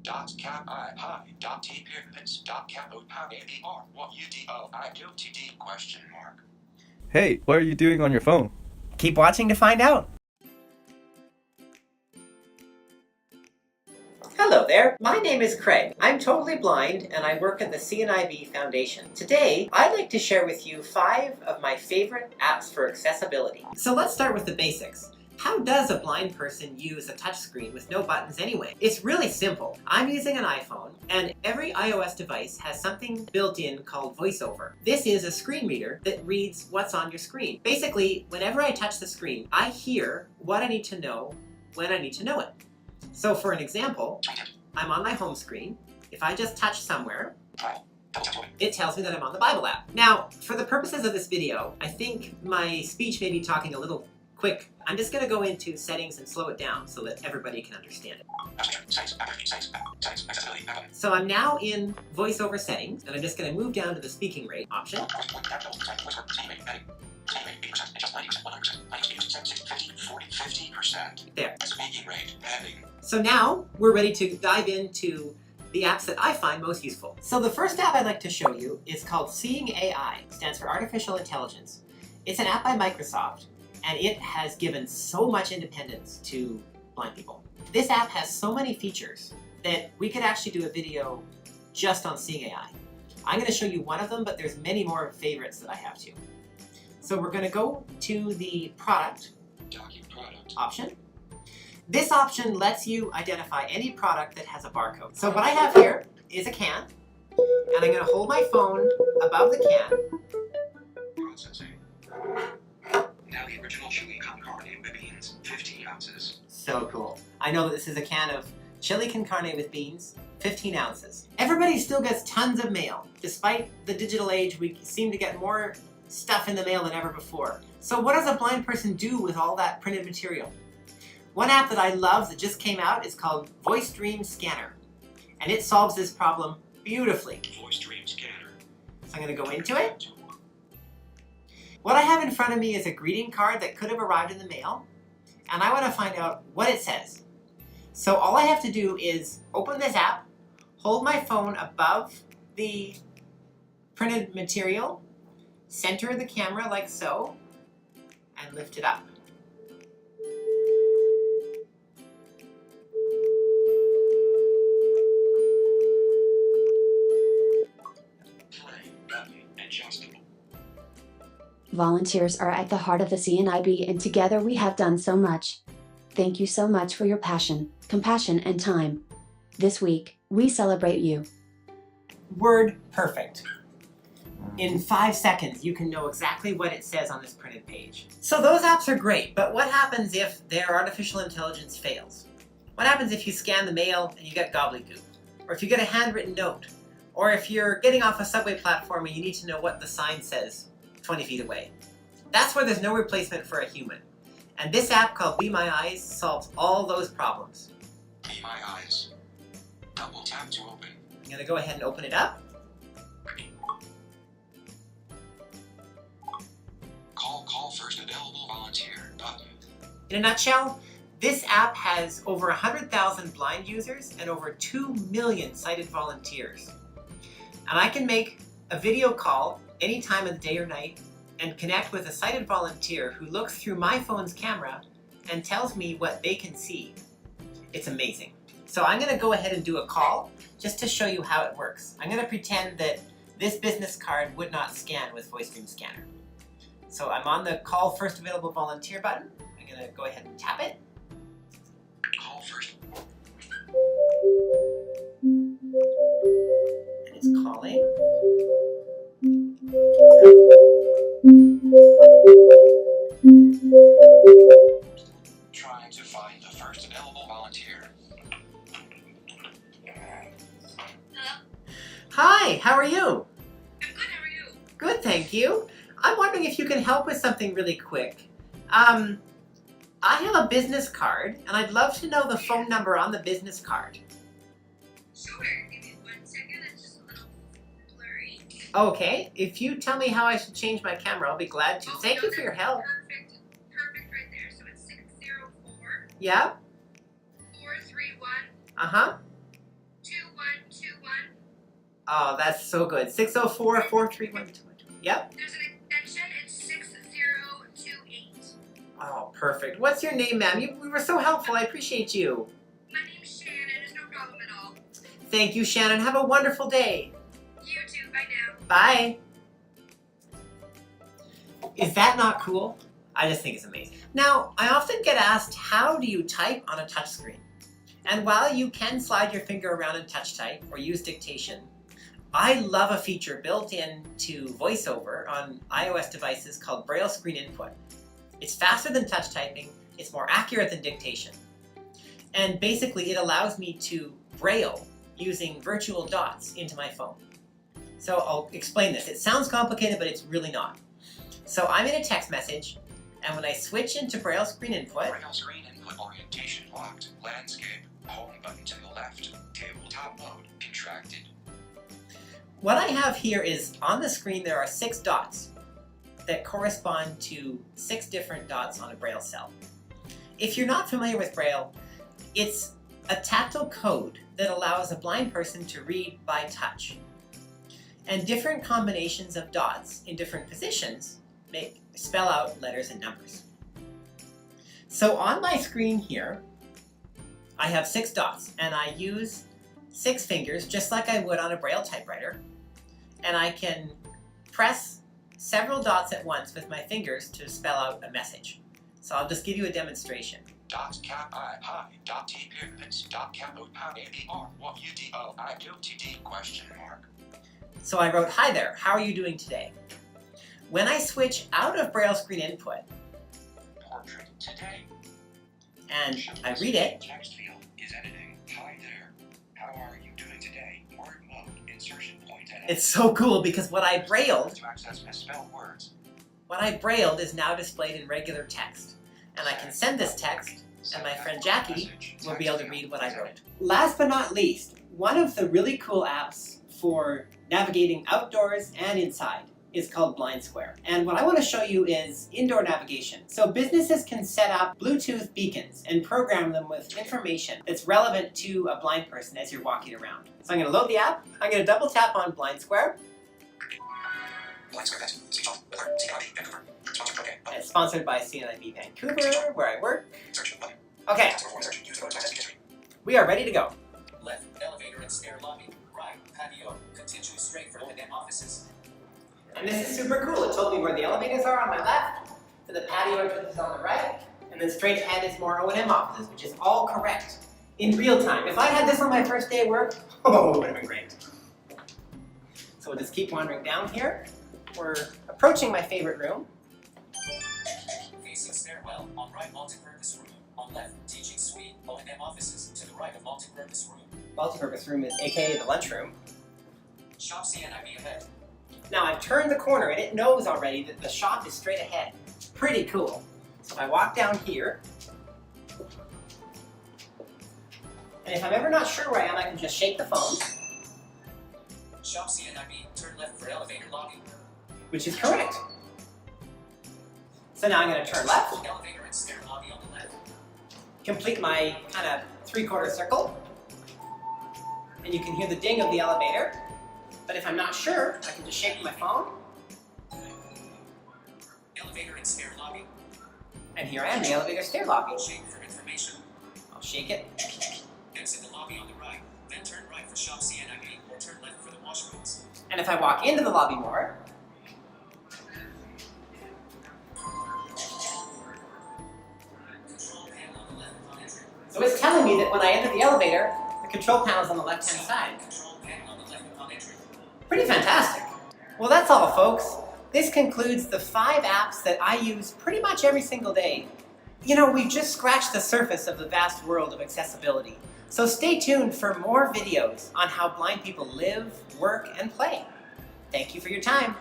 Dot cap I hi dot T pivots dot cap O pow A D R what U D O I do T D question mark. Hey, what are you doing on your phone? Keep watching to find out. Hello there, my name is Craig. I'm totally blind and I work at the CNIB Foundation. Today, I'd like to share with you 5 of my favorite apps for accessibility. So let's start with the basics. How does a blind person use a touchscreen with no buttons anyway? It's really simple. I'm using an iPhone, and every iOS device has something built in called VoiceOver. This is a screen reader that reads what's on your screen. Basically, whenever I touch the screen, I hear what I need to know when I need to know it. So for an example, I'm on my home screen. If I just touch somewhere, it tells me that I'm on the Bible app. Now, for the purposes of this video, I think my speech may be talking a little quick. I'm just going to go into settings and slow it down so that everybody can understand it. So I'm now in VoiceOver settings, and I'm just going to move down to the speaking rate option. There. Speaking rate heading. So now we're ready to dive into the apps that I find most useful. So the first app I'd like to show you is called Seeing AI. It stands for Artificial Intelligence. It's an app by Microsoft, and it has given so much independence to blind people. This app has so many features that we could actually do a video just on Seeing AI. I'm going to show you one of them, but there's many more favorites that I have too. So we're going to go to the product option. This option lets you identify any product that has a barcode. So what I have here is a can, and I'm going to hold my phone above the can. Processing. Now the original chili con carne with beans, 15 ounces. So cool. I know that this is a can of chili con carne with beans, 15 ounces. Everybody still gets tons of mail. Despite the digital age, we seem to get more stuff in the mail than ever before. So what does a blind person do with all that printed material? One app that I love that just came out is called Voice Dream Scanner, and it solves this problem beautifully. Voice Dream Scanner. So I'm going to go into it. What I have in front of me is a greeting card that could have arrived in the mail, and I want to find out what it says. So all I have to do is open this app, hold my phone above the printed material, center the camera like so, and lift it up. Play button adjustable. Volunteers are at the heart of the CNIB, and together we have done so much. Thank you so much for your passion, compassion, and time. This week, we celebrate you. Word perfect. In 5 seconds, you can know exactly what it says on this printed page. So those apps are great, but what happens if their artificial intelligence fails? What happens if you scan the mail and you get gobbledygook? Or if you get a handwritten note? Or if you're getting off a subway platform and you need to know what the sign says 20 feet away? That's where there's no replacement for a human. And this app called Be My Eyes solves all those problems. Be My Eyes. Double tap to open. I'm going to go ahead and open it up. Call first available volunteer button. In a nutshell, this app has over 100,000 blind users and over 2 million sighted volunteers. And I can make a video call any time of the day or night and connect with a sighted volunteer who looks through my phone's camera and tells me what they can see. It's amazing. So I'm going to go ahead and do a call just to show you how it works. I'm going to pretend that this business card would not scan with Voice Dream Scanner. So I'm on the Call First Available Volunteer button. I'm going to go ahead and tap it. Call first. And it's calling. Trying to find the first available volunteer. Hello? Hi, how are you? I'm good, how are you? Good, thank you. I'm wondering if you can help with something really quick. I have a business card, and I'd love to know the phone number on the business card. Sure, give me 1 second, it's just a little blurry. Okay, if you tell me how I should change my camera, I'll be glad to. Thank you for your help. Perfect right there. So it's 604 Yeah? 431 Uh-huh. Oh, that's so good. 604-431-212. Yep. There's an extension, it's 6028. Oh, perfect. What's your name, ma'am? We were so helpful. I appreciate you. My name's Shannon, it's no problem at all. Thank you, Shannon. Have a wonderful day. You too, bye now. Bye. Is that not cool? I just think it's amazing. Now, I often get asked, how do you type on a touchscreen? And while you can slide your finger around and touch type or use dictation, I love a feature built into VoiceOver on iOS devices called Braille Screen Input. It's faster than touch typing, it's more accurate than dictation. And basically it allows me to Braille using virtual dots into my phone. So I'll explain this. It sounds complicated, but it's really not. So I'm in a text message, and when I switch into Braille Screen Input, Braille screen input orientation locked. Landscape. Home button to the left. Tabletop mode. Contracted. what I have here is on the screen there are 6 dots that correspond to 6 different dots on a Braille cell. If you're not familiar with Braille, it's a tactile code that allows a blind person to read by touch. And different combinations of dots in different positions spell out letters and numbers. So on my screen here, I have 6 dots, and I use 6 fingers just like I would on a Braille typewriter, and I can press several dots at once with my fingers to spell out a message. So I'll just give you a demonstration. Dot cap I hi. Dot T pyramids. Dot cap O pound A B R what U D O I Q T D question mark. So I wrote, "Hi there, how are you doing today?" When I switch out of Braille Screen Input Portrait today. and I read it, Text field is editing. Hi there. How are you doing today? Word mode. Insertion point and it's so cool because what I brailled to access misspelled words. is now displayed in regular text. And I can send this text, and my friend Jackie will be able to read what I wrote. Last but not least, one of the really cool apps for navigating outdoors and inside is called Blind Square. And what I want to show you is indoor navigation. So businesses can set up Bluetooth beacons and program them with information that's relevant to a blind person as you're walking around. So I'm going to load the app, I'm going to double tap on Blind Square. Blind Square event. Speech off. Alert. CNIB Vancouver. Sponsored. Okay. And it's sponsored by CNIB Vancouver, where I work. Search button. Okay, Task perform search. Use the road to access history. we are ready to go. Left, elevator and stair lobby. Right, patio. Continue straight for O&M offices. And this is super cool. It told me where the elevators are on my left, to the patio entrance is on the right, and then straight ahead is more O&M offices, which is all correct in real time. If I had this on my first day at work, oh, it would have been great. So we'll just keep wandering down here. We're approaching my favorite room. Facing stairwell, on right multi-purpose room. On left, teaching suite, O&M offices. To the right of multi-purpose room. Multi-purpose room is aka the lunchroom. Shop CNIB ahead. Now I've turned the corner and it knows already that the shop is straight ahead. Pretty cool. So if I walk down here, and if I'm ever not sure where I am, I can just shake the phone, Shop CNIB, turn left for elevator lobby. which is correct. So now I'm going to turn left, Elevator and stair lobby on the left. complete my kind of 3/4 circle, and you can hear the ding of the elevator. But if I'm not sure, I can just shake my phone, Elevator and stair lobby. and here I am, the elevator stair lobby. Shake for information. I'll shake it, Exit the lobby on the right. Then turn right for Shop CNIB or turn left for the washrooms. and if I walk into the lobby more, Control panel on the left on entry. so it's telling me that when I enter the elevator, the control panel's on the left-hand side. Control panel on the left on entry. Pretty fantastic. Well, that's all, folks. This concludes the 5 apps that I use pretty much every single day. You know, we've just scratched the surface of the vast world of accessibility. So stay tuned for more videos on how blind people live, work, and play. Thank you for your time.